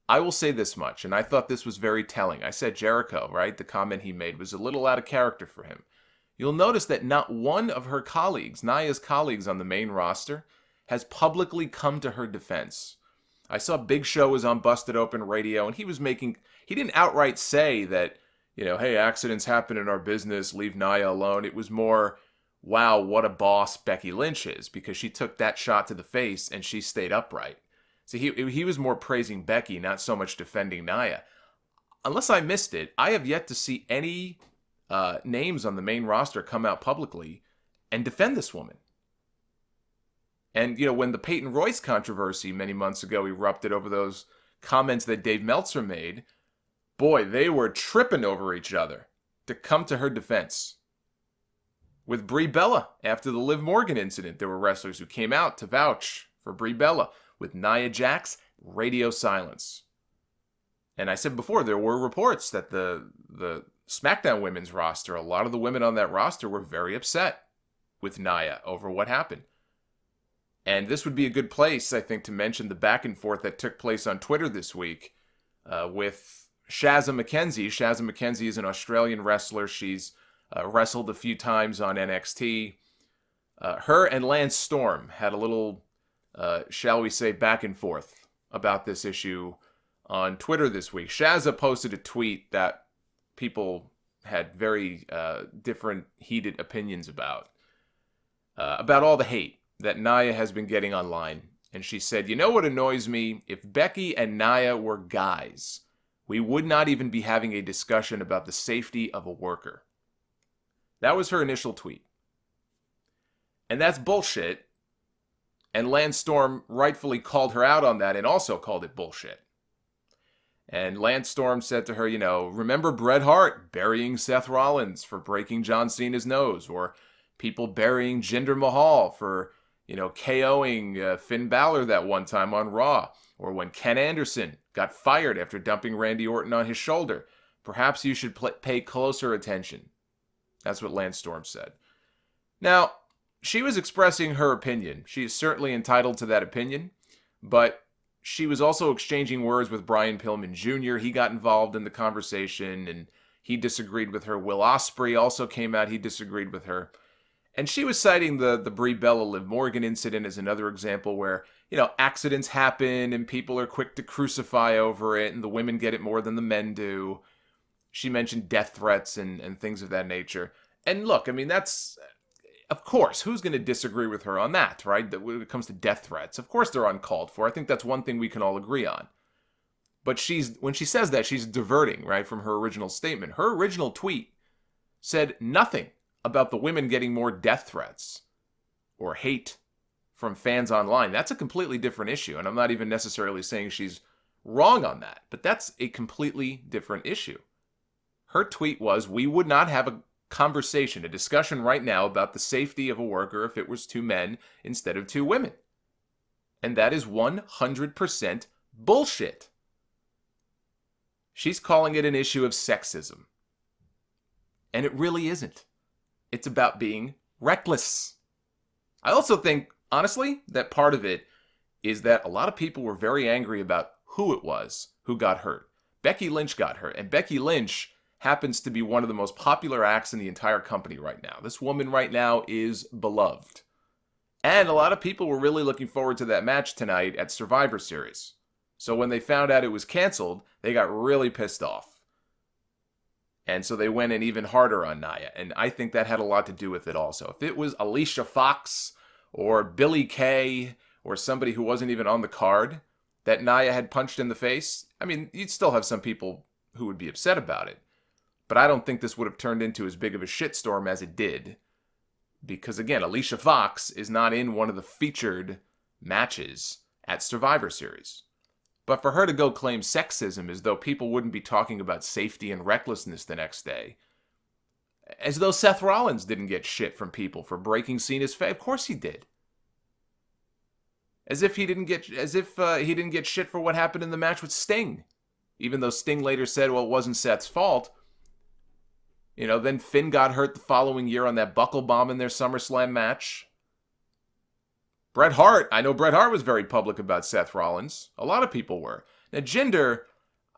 I will say this much, and I thought this was very telling. I said Jericho, right? The comment he made was a little out of character for him. You'll notice that not one of her colleagues, Nia's colleagues on the main roster, has publicly come to her defense. I saw Big Show was on Busted Open Radio, and he didn't outright say that, hey, accidents happen in our business, leave Nia alone. It was more, wow, what a boss Becky Lynch is, because she took that shot to the face and she stayed upright. So he was more praising Becky, not so much defending Nia. Unless I missed it, I have yet to see any names on the main roster come out publicly and defend this woman. And, when the Peyton Royce controversy many months ago erupted over those comments that Dave Meltzer made, boy, they were tripping over each other to come to her defense. With Brie Bella, after the Liv Morgan incident, there were wrestlers who came out to vouch for Brie Bella. With Nia Jax, radio silence. And I said before, there were reports that the SmackDown women's roster, a lot of the women on that roster were very upset with Nia over what happened. And this would be a good place, I think, to mention the back and forth that took place on Twitter this week with Shazza McKenzie. Shazza McKenzie is an Australian wrestler. She's wrestled a few times on NXT. Her and Lance Storm had a little, shall we say, back and forth about this issue on Twitter this week. Shazza posted a tweet that people had very different heated opinions about all the hate that Nia has been getting online. And she said, you know what annoys me? If Becky and Nia were guys, we would not even be having a discussion about the safety of a worker. That was her initial tweet. And that's bullshit. And Lance Storm rightfully called her out on that and also called it bullshit. And Lance Storm said to her, remember Bret Hart burying Seth Rollins for breaking John Cena's nose, or people burying Jinder Mahal for, KOing Finn Balor that one time on Raw, or when Ken Anderson got fired after dumping Randy Orton on his shoulder. Perhaps you should pay closer attention. That's what Lance Storm said. Now, she was expressing her opinion. She is certainly entitled to that opinion, but she was also exchanging words with Brian Pillman Jr. He got involved in the conversation, and he disagreed with her. Will Ospreay also came out. He disagreed with her. And she was citing the Brie Bella Liv Morgan incident as another example where, accidents happen and people are quick to crucify over it, and the women get it more than the men do. She mentioned death threats and things of that nature. And look, that's, of course, who's going to disagree with her on that, right? That when it comes to death threats, of course they're uncalled for. I think that's one thing we can all agree on. But when she says that, she's diverting, right, from her original statement. Her original tweet said nothing about the women getting more death threats or hate from fans online. That's a completely different issue, and I'm not even necessarily saying she's wrong on that, but that's a completely different issue. Her tweet was, we would not have a conversation, a discussion right now about the safety of a worker if it was two men instead of two women. And that is 100% bullshit. She's calling it an issue of sexism. And it really isn't. It's about being reckless. I also think, honestly, that part of it is that a lot of people were very angry about who it was who got hurt. Becky Lynch got hurt, and Becky Lynch happens to be one of the most popular acts in the entire company right now. This woman right now is beloved. And a lot of people were really looking forward to that match tonight at Survivor Series. So when they found out it was canceled, they got really pissed off. And so they went in even harder on Nia. And I think that had a lot to do with it also. If it was Alicia Fox or Billie Kay or somebody who wasn't even on the card that Nia had punched in the face, you'd still have some people who would be upset about it. But I don't think this would have turned into as big of a shitstorm as it did. Because again, Alicia Fox is not in one of the featured matches at Survivor Series. But for her to go claim sexism as though people wouldn't be talking about safety and recklessness the next day, as though Seth Rollins didn't get shit from people for breaking Cena's face. Of course he did. As if he didn't get shit for what happened in the match with Sting, even though Sting later said, well, it wasn't Seth's fault. Then Finn got hurt the following year on that buckle bomb in their SummerSlam match. Bret Hart, I know Bret Hart was very public about Seth Rollins. A lot of people were. Now, Jinder,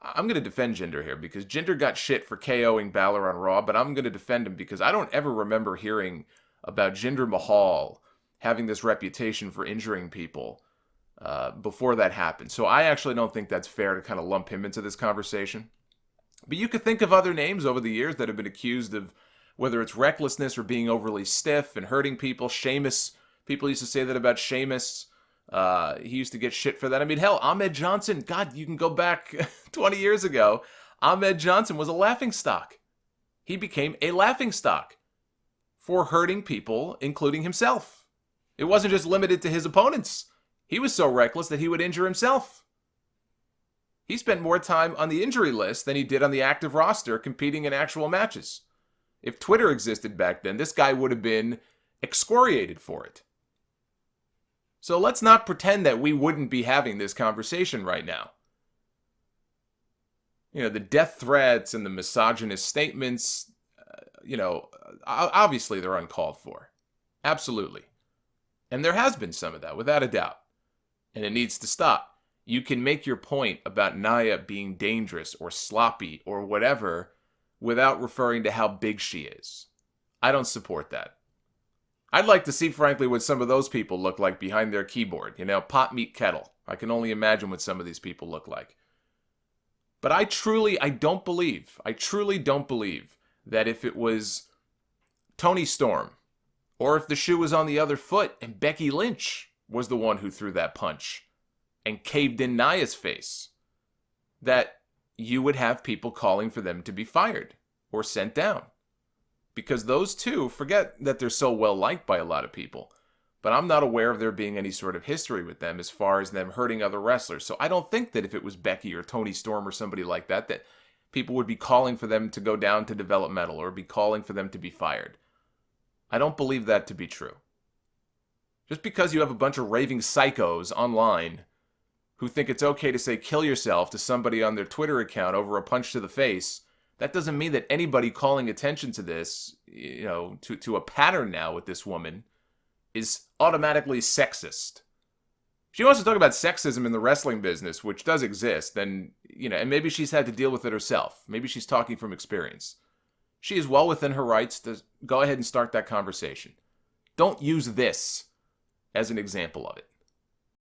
I'm going to defend Jinder here because Jinder got shit for KOing Balor on Raw, but I'm going to defend him because I don't ever remember hearing about Jinder Mahal having this reputation for injuring people before that happened. So I actually don't think that's fair to kind of lump him into this conversation. But you could think of other names over the years that have been accused of whether it's recklessness or being overly stiff and hurting people. Sheamus, people used to say that about Sheamus. He used to get shit for that. I mean, hell, Ahmed Johnson, God, you can go back 20 years ago. Ahmed Johnson was a laughingstock. He became a laughingstock for hurting people, including himself. It wasn't just limited to his opponents. He was so reckless that he would injure himself. He spent more time on the injury list than he did on the active roster competing in actual matches. If Twitter existed back then, this guy would have been excoriated for it. So let's not pretend that we wouldn't be having this conversation right now. You know, the death threats and the misogynist statements, obviously they're uncalled for. Absolutely. And there has been some of that, without a doubt. And it needs to stop. You can make your point about Nia being dangerous or sloppy or whatever without referring to how big she is. I don't support that. I'd like to see, frankly, what some of those people look like behind their keyboard. Pot, meet, kettle. I can only imagine what some of these people look like. But I truly don't believe that if it was Toni Storm, or if the shoe was on the other foot and Becky Lynch was the one who threw that punch and caved in Nia's face, that you would have people calling for them to be fired or sent down. Because those two, forget that they're so well liked by a lot of people, but I'm not aware of there being any sort of history with them as far as them hurting other wrestlers. So I don't think that if it was Becky or Toni Storm or somebody like that, that people would be calling for them to go down to developmental or be calling for them to be fired. I don't believe that to be true. Just because you have a bunch of raving psychos online who think it's okay to say kill yourself to somebody on their Twitter account over a punch to the face, that doesn't mean that anybody calling attention to this, to a pattern now with this woman, is automatically sexist. She wants to talk about sexism in the wrestling business, which does exist, then, and maybe she's had to deal with it herself. Maybe she's talking from experience. She is well within her rights to go ahead and start that conversation. Don't use this as an example of it.